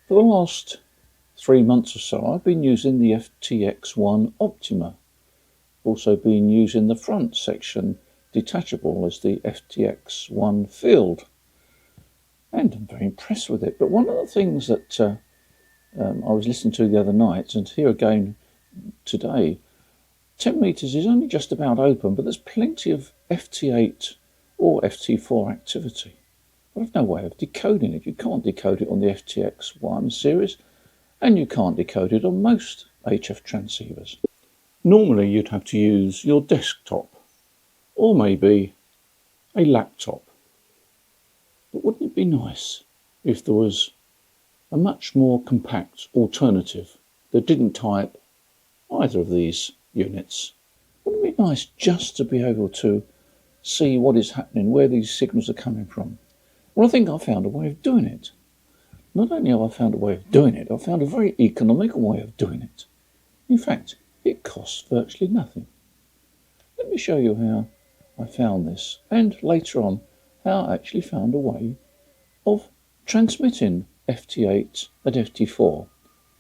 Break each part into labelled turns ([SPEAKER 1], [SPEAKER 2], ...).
[SPEAKER 1] For the last 3 months or so, I've been using the FTX-1 Optima. Also been using the front section detachable as the FTX-1 Field. And I'm very impressed with it. But one of the things that I was listening to the other night, and here again today, 10 meters is only just about open, but there's plenty of FT8 or FT4 activity. But I've no way of decoding it. You can't decode it on the FTX-1 series, and you can't decode it on most HF transceivers. Normally you'd have to use your desktop, or maybe a laptop. But wouldn't it be nice if there was a much more compact alternative that didn't type either of these units? Wouldn't it be nice just to be able to see what is happening, where these signals are coming from? Well, I think I found a way of doing it. Not only have I found a way of doing it, I've found a very economical way of doing it. In fact, it costs virtually nothing. Let me show you how I found this, and later on how I actually found a way of transmitting FT8 and FT4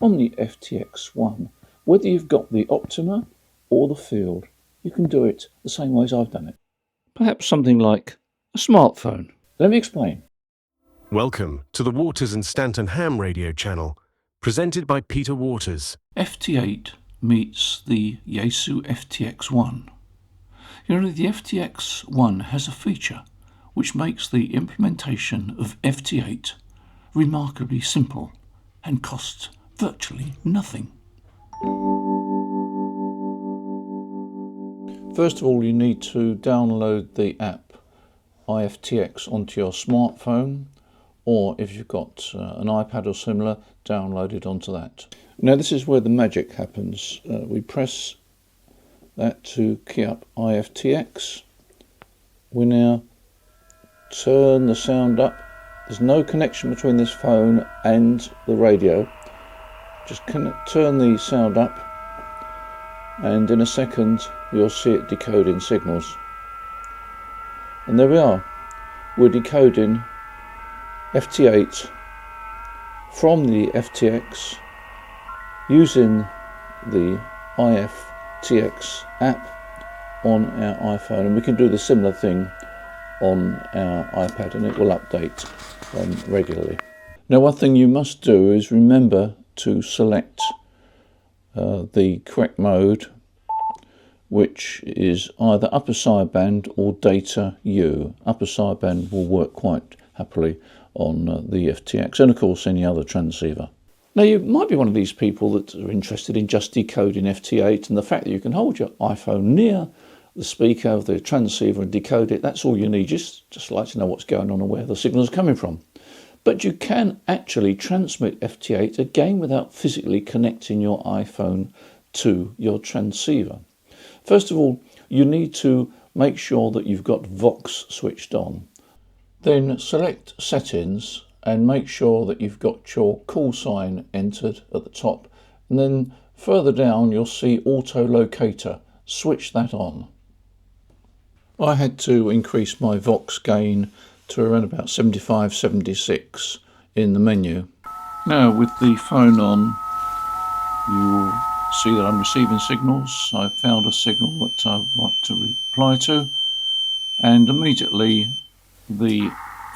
[SPEAKER 1] on the FTX-1. Whether you've got the Optima or the Field, you can do it the same way as I've done it. Perhaps something like a smartphone. Let me explain.
[SPEAKER 2] Welcome to the Waters and Stanton Ham radio channel, presented by Peter Waters.
[SPEAKER 1] FT8 meets the Yaesu FTX-1. You know, the FTX-1 has a feature which makes the implementation of FT8 remarkably simple and costs virtually nothing. First of all, you need to download the app iFTX onto your smartphone, or if you've got an iPad or similar, download it onto that. Now this is where the magic happens. We press that to key up iFTX. We now turn the sound up. There's no connection between this phone and the radio. Just turn the sound up, and in a second you'll see it decoding signals. And there we are. We're decoding FT8 from the FTX using the iFTX app on our iPhone, and we can do the similar thing on our iPad, and it will update regularly. Now, one thing you must do is remember to select the correct mode, which is either upper sideband or data U. Upper sideband will work quite happily on the FTX, and of course any other transceiver. Now, you might be one of these people that are interested in just decoding FT8, and the fact that you can hold your iPhone near the speaker of the transceiver and decode it, that's all you need. Just like to know what's going on and where the signals are coming from. But you can actually transmit FT8 again without physically connecting your iPhone to your transceiver. First of all, you need to make sure that you've got Vox switched on. Then select Settings and make sure that you've got your call sign entered at the top. And then further down you'll see Auto Locator. Switch that on. I had to increase my Vox gain to around about 75, 76 in the menu. Now with the phone on, you'll see that I'm receiving signals. I've found a signal that I'd like to reply to, and immediately the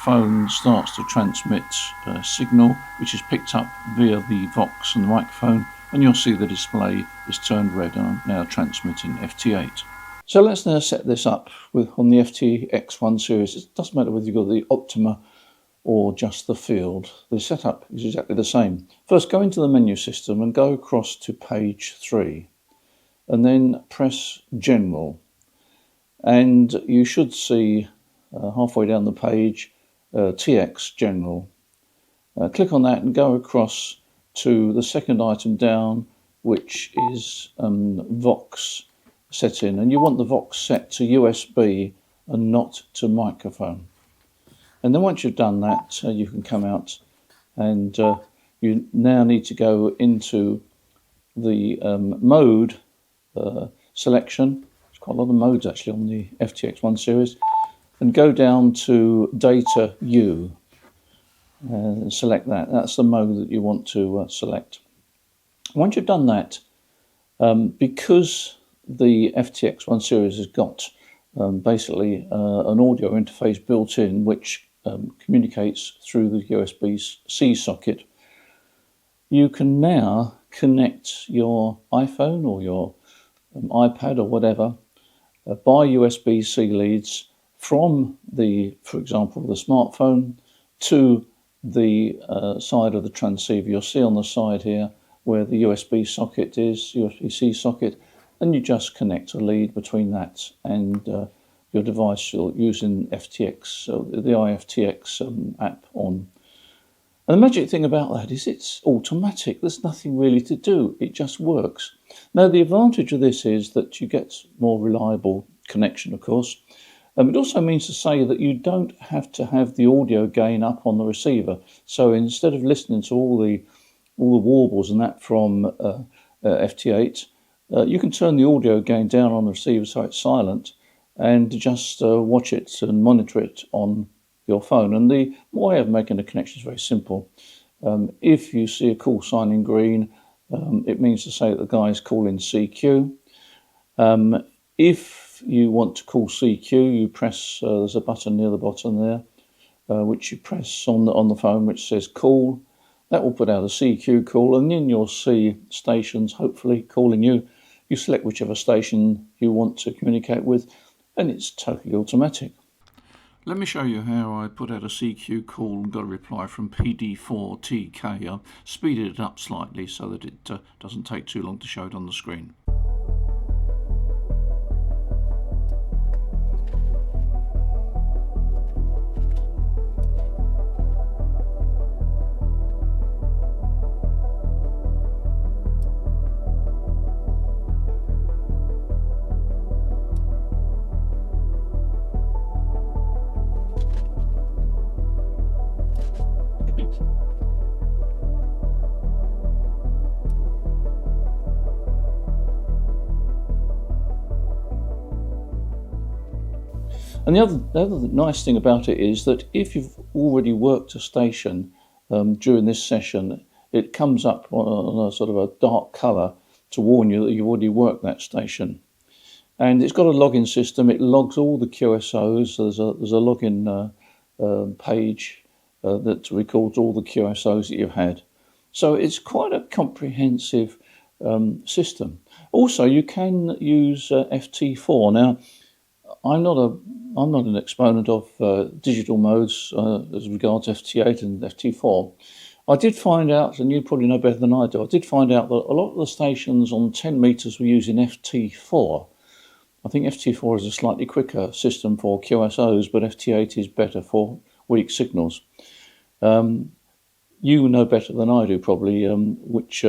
[SPEAKER 1] phone starts to transmit a signal which is picked up via the Vox and the microphone, and you'll see the display is turned red, and I'm now transmitting FT8. So let's now set this up on the FTX-1 series. It doesn't matter whether you've got the Optima or just the Field. The setup is exactly the same. First, go into the menu system and go across to page 3, and then press General. And you should see halfway down the page TX General. Click on that and go across to the second item down, which is Vox setting, and you want the Vox set to USB and not to microphone. And then once you've done that, you can come out, and you now need to go into the mode selection. There's quite a lot of modes actually on the FTX-1 series, and go down to Data U. and select that. That's the mode that you want to select. Once you've done that, because the FTX-1 series has got basically an audio interface built in which communicates through the USB-C socket, you can now connect your iPhone or your iPad or whatever by USB-C leads from for example, the smartphone to the side of the transceiver. You'll see on the side here where the USB socket is, USB-C socket, and you just connect a lead between that and your device you're using FTX, the iFTX app on. And the magic thing about that is it's automatic. There's nothing really to do. It just works. Now, the advantage of this is that you get more reliable connection, of course. It also means to say that you don't have to have the audio gain up on the receiver. So instead of listening to all the warbles and that from FT8, you can turn the audio gain down on the receiver so it's silent and just watch it and monitor it on your phone. And the way of making the connection is very simple. If you see a call sign in green, it means to say that the guy is calling CQ. If you want to call CQ, you press, there's a button near the bottom there, which you press on the phone, which says call. That will put out a CQ call, and then you'll see stations hopefully calling you. You select whichever station you want to communicate with, and it's totally automatic. Let me show you how I put out a CQ call and got a reply from PD4TK. I speeded it up slightly so that it doesn't take too long to show it on the screen. And the other nice thing about it is that if you've already worked a station during this session, it comes up on a sort of a dark colour to warn you that you've already worked that station. And it's got a login system. It logs all the QSOs. There's a login page that records all the QSOs that you've had. So it's quite a comprehensive system. Also, you can use FT4. Now, I'm not an exponent of digital modes as regards FT8 and FT4. I did find out, and you probably know better than I do, I did find out that a lot of the stations on 10 metres were using FT4. I think FT4 is a slightly quicker system for QSOs, but FT8 is better for weak signals. You know better than I do probably which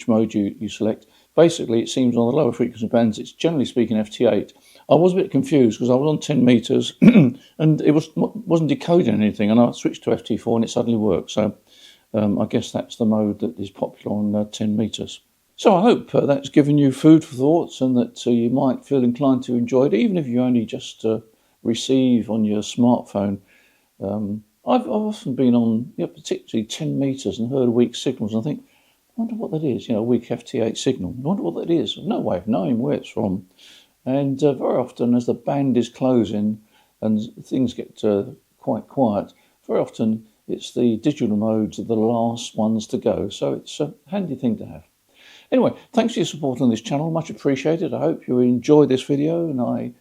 [SPEAKER 1] mode you select. Basically, it seems on the lower frequency bands, it's generally speaking FT8. I was a bit confused because I was on 10 metres and it wasn't decoding anything, and I switched to FT4 and it suddenly worked. So I guess that's the mode that is popular on 10 metres. So I hope that's given you food for thoughts and that you might feel inclined to enjoy it, even if you only just receive on your smartphone. I've often been on, particularly 10 metres and heard weak signals, and I think, I wonder what that is, a weak FT8 signal. I wonder what that is. No way of knowing where it's from. And very often as the band is closing and things get quite quiet, very often it's the digital modes are the last ones to go. So it's a handy thing to have. Anyway, thanks for your support on this channel. Much appreciated. I hope you enjoyed this video, and I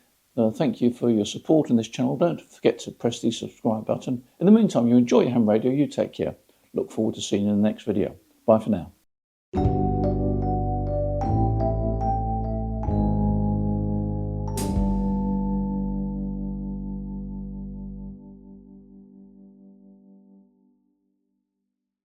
[SPEAKER 1] thank you for your support on this channel. Don't forget to press the subscribe button. In the meantime, you enjoy your ham radio. You take care. Look forward to seeing you in the next video. Bye for now.